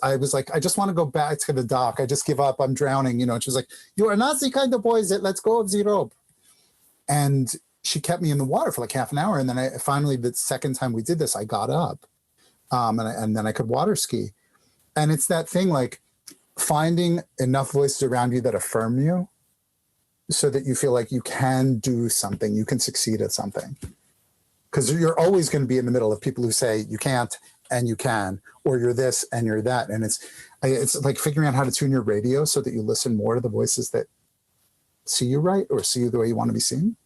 Speaker 6: I was like, I just want to go back to the dock. I just give up. I'm drowning, And she was like, "You are not the kind of boys that lets go of the rope." And she kept me in the water for like half an hour. And then finally, the second time we did this, I got up and then I could water ski. And it's that thing, like, finding enough voices around you that affirm you, so that you feel like you can do something, you can succeed at something. Because you're always going to be in the middle of people who say you can't and you can, or you're this and you're that. And it's like figuring out how to tune your radio so that you listen more to the voices that see you right or see you the way you want to be seen.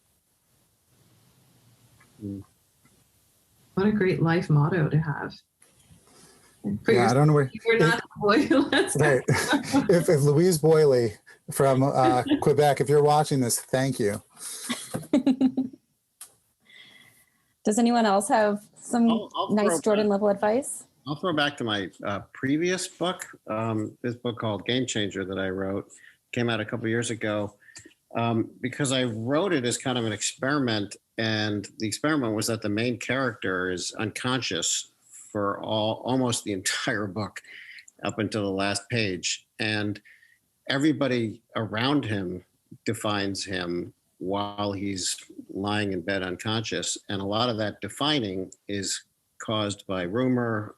Speaker 4: What a great life motto to have.
Speaker 6: I don't know where
Speaker 4: you're not the boy who lets go.
Speaker 6: Right. If Louise Boyley from Quebec, if you're watching this, thank you.
Speaker 2: Does anyone else have some nice Jordan level advice?
Speaker 5: I'll throw back to my previous book, this book called Game Changer that I wrote, came out a couple years ago, because I wrote it as kind of an experiment. And the experiment was that the main character is unconscious for almost the entire book up until the last page. And everybody around him defines him while he's lying in bed unconscious. And a lot of that defining is caused by rumor,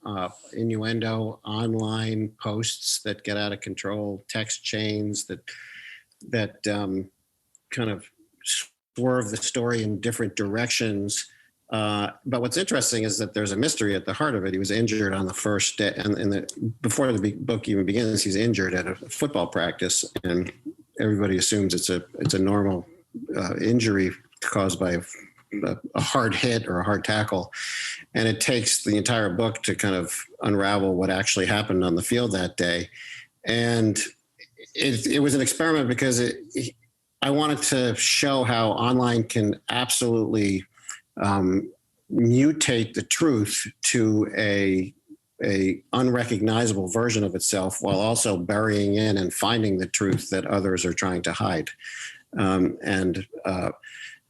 Speaker 5: innuendo, online posts that get out of control, text chains that kind of swerve the story in different directions. But what's interesting is that there's a mystery at the heart of it. He was injured on the first day, and before the book even begins, he's injured at a football practice, and everybody assumes it's a normal injury caused by a hard hit or a hard tackle. And it takes the entire book to kind of unravel what actually happened on the field that day. And it was an experiment because I wanted to show how online can absolutely mutate the truth to a unrecognizable version of itself, while also burying in and finding the truth that others are trying to hide.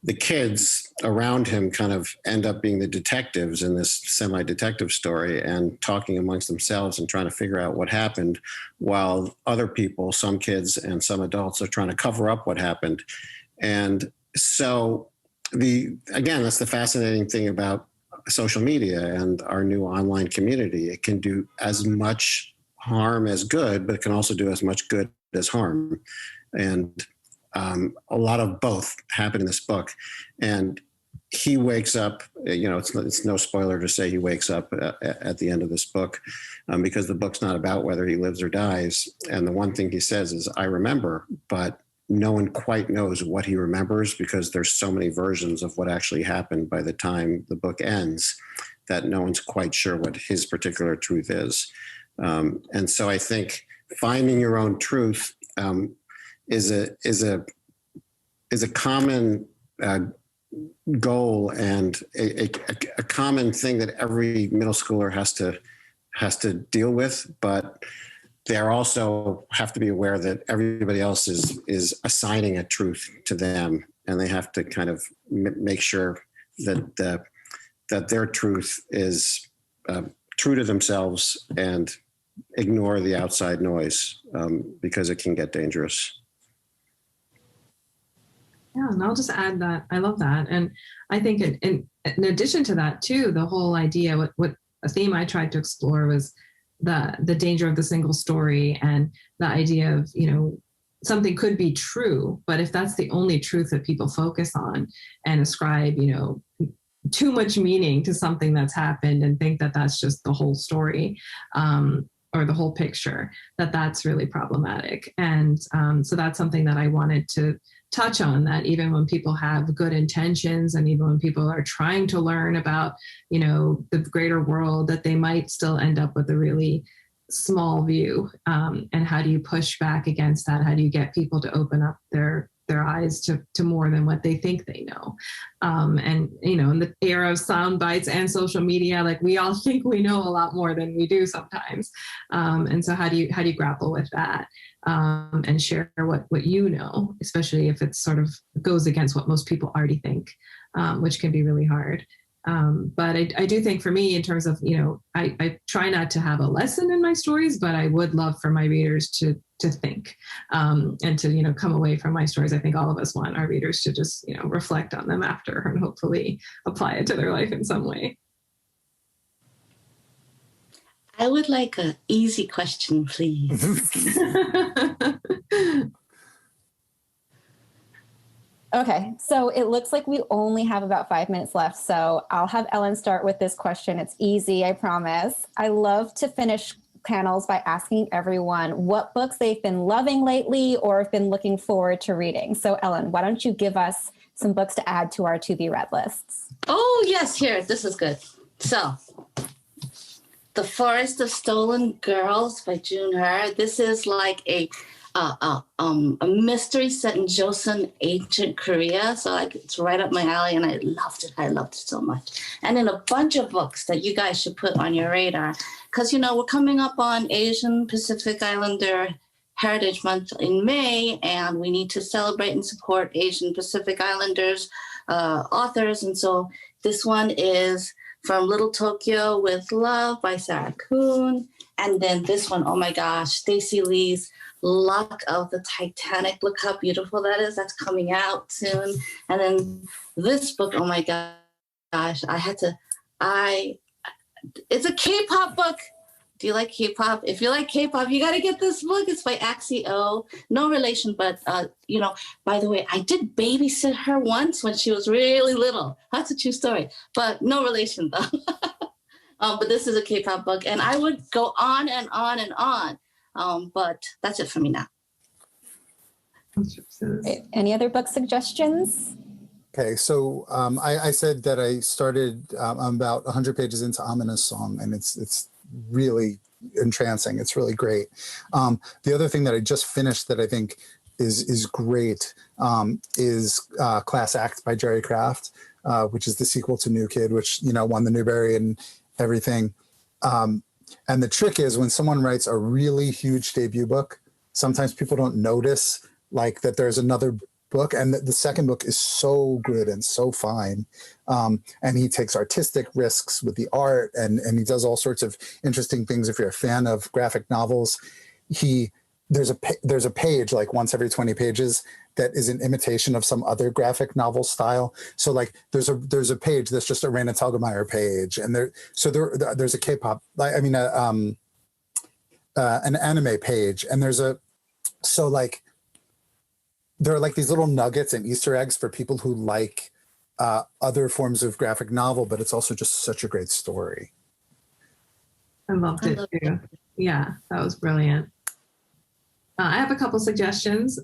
Speaker 5: The kids around him kind of end up being the detectives in this semi-detective story and talking amongst themselves and trying to figure out what happened, while other people, some kids and some adults, are trying to cover up what happened. And so that's the fascinating thing about social media and our new online community. It can do as much harm as good, but it can also do as much good as harm. And a lot of both happen in this book. And he wakes up, it's no spoiler to say he wakes up at the end of this book, because the book's not about whether he lives or dies. And the one thing he says is, I remember, but no one quite knows what he remembers, because there's so many versions of what actually happened by the time the book ends that no one's quite sure what his particular truth is. And so I think finding your own truth is a common goal, and a common thing that every middle schooler has to deal with. But they also have to be aware that everybody else is assigning a truth to them, and they have to kind of make sure that their truth is true to themselves and ignore the outside noise, because it can get dangerous.
Speaker 4: Yeah, and I'll just add that I love that. And I think in addition to that too, the whole idea, what a theme I tried to explore was the danger of the single story, and the idea of, something could be true, but if that's the only truth that people focus on and ascribe, too much meaning to something that's happened and think that that's just the whole story, or the whole picture, that's really problematic. And so that's something that I wanted to touch on, that even when people have good intentions, and even when people are trying to learn about, the greater world, that they might still end up with a really small view. And how do you push back against that? How do you get people to open up their eyes to more than what they think they know? And, in the era of sound bites and social media, like, we all think we know a lot more than we do sometimes. And so how do you grapple with that? And share what you know, especially if it sort of goes against what most people already think, which can be really hard. But I do think for me, in terms of, I try not to have a lesson in my stories, but I would love for my readers to think, and to, come away from my stories. I think all of us want our readers to just, reflect on them after, and hopefully apply it to their life in some way.
Speaker 3: I would like an easy question, please.
Speaker 2: Okay, so it looks like we only have about 5 minutes left. So I'll have Ellen start with this question. It's easy, I promise. I love to finish panels by asking everyone what books they've been loving lately or have been looking forward to reading. So Ellen, why don't you give us some books to add to our to-be-read lists?
Speaker 3: Oh, yes, here, this is good. So, The Forest of Stolen Girls by June Her. This is like a mystery set in Joseon, ancient Korea. So it's right up my alley, and I loved it. I loved it so much. And then a bunch of books that you guys should put on your radar, because, we're coming up on Asian Pacific Islander Heritage Month in May, and we need to celebrate and support Asian Pacific Islanders authors. And so this one is From Little Tokyo with Love by Sarah Kuhn. And then this one, oh my gosh, Stacey Lee's Luck of the Titanic. Look how beautiful that is. That's coming out soon. And then this book, oh my gosh, it's a K-pop book. Do you like K-pop? If you like K-pop, you got to get this book. It's by Axie O. No relation, but, by the way, I did babysit her once when she was really little. That's a true story, but no relation, though. But this is a K-pop book, and I would go on and on and on. But that's it for me now.
Speaker 2: Any other book suggestions?
Speaker 6: Okay, so I said that I started, I'm about 100 pages into Amina's song, and it's really entrancing. It's really great. The other thing that I just finished that I think is great is Class Act by Jerry Craft, which is the sequel to New Kid, which, you know, won the Newbery and everything. And the trick is when someone writes a really huge debut book, sometimes people don't notice like that there's another book, and the second book is so good and so fine. And he takes artistic risks with the art, and he does all sorts of interesting things. If you're a fan of graphic novels, there's a page like once every 20 pages that is an imitation of some other graphic novel style. So like there's a page that's just a Raina Telgemeier page, and there's a K-pop, an anime page, and there are like these little nuggets and Easter eggs for people who like other forms of graphic novel, but it's also just such a great story.
Speaker 4: I loved it too. Yeah, that was brilliant. I have a couple suggestions.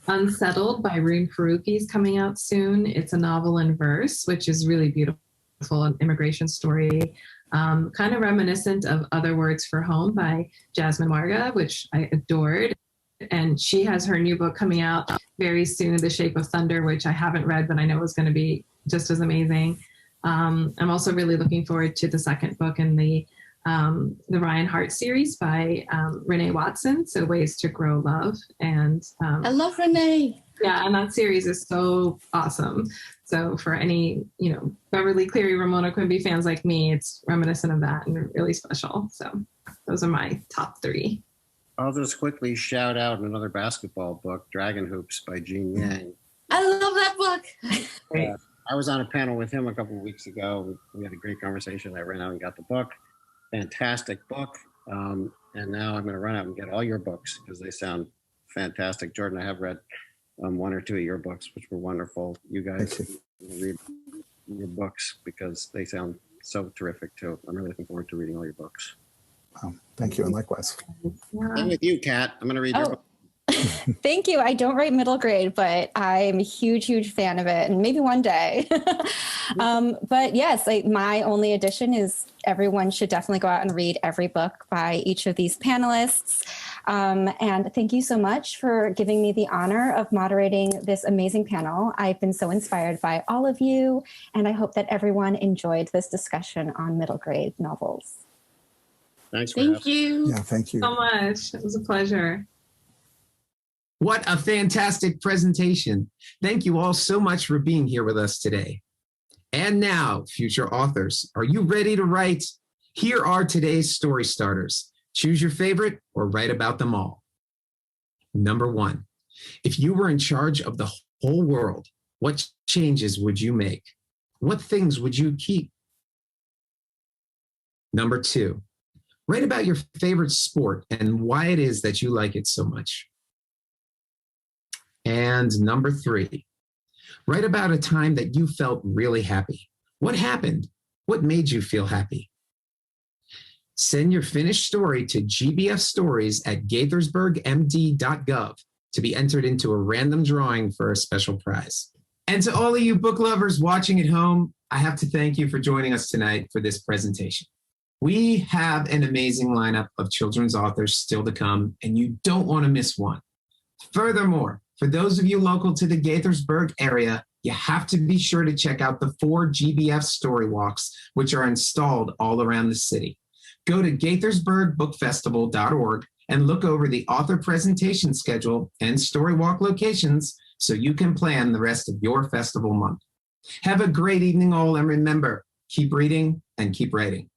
Speaker 4: Unsettled by Reem Faruqi is coming out soon. It's a novel in verse, which is really beautiful, an immigration story, kind of reminiscent of Other Words for Home by Jasmine Warga, which I adored. And she has her new book coming out very soon, The Shape of Thunder, which I haven't read, but I know is going to be just as amazing. I'm also really looking forward to the second book in the Ryan Hart series by Renee Watson, So Ways to Grow Love. And
Speaker 3: I love Renee.
Speaker 4: Yeah, and that series is so awesome. So for any, Beverly Cleary, Ramona Quimby fans like me, it's reminiscent of that and really special. So those are my top 3.
Speaker 5: I'll just quickly shout out another basketball book, Dragon Hoops by Gene Yang.
Speaker 3: I love that book.
Speaker 5: I was on a panel with him a couple of weeks ago. We had a great conversation. I ran out and got the book. Fantastic book. And now I'm going to run out and get all your books because they sound fantastic. Jordan, I have read 1 or 2 of your books, which were wonderful. You guys read your books because they sound so terrific too. I'm really looking forward to reading all your books.
Speaker 6: Oh, thank you, and likewise.
Speaker 5: I'm with you, Kat. I'm going to read your book.
Speaker 2: Thank you. I don't write middle grade, but I'm a huge fan of it, and maybe one day. But yes, my only addition is everyone should definitely go out and read every book by each of these panelists. And thank you so much for giving me the honor of moderating this amazing panel. I've been so inspired by all of you, and I hope that everyone enjoyed this discussion on middle grade novels.
Speaker 5: Thanks.
Speaker 3: Thank you.
Speaker 6: Yeah, thank you
Speaker 4: so much. It was a pleasure.
Speaker 1: What a fantastic presentation. Thank you all so much for being here with us today. And now, future authors, are you ready to write? Here are today's story starters. Choose your favorite or write about them all. Number 1, if you were in charge of the whole world, what changes would you make? What things would you keep? Number 2, write about your favorite sport and why it is that you like it so much. And number 3, write about a time that you felt really happy. What happened? What made you feel happy? Send your finished story to GBF Stories at gaithersburgmd.gov to be entered into a random drawing for a special prize. And to all of you book lovers watching at home, I have to thank you for joining us tonight for this presentation. We have an amazing lineup of children's authors still to come, and you don't want to miss one. Furthermore, for those of you local to the Gaithersburg area, you have to be sure to check out the 4 GBF Story Walks, which are installed all around the city. Go to Gaithersburgbookfestival.org and look over the author presentation schedule and story walk locations so you can plan the rest of your festival month. Have a great evening all, and remember, keep reading and keep writing.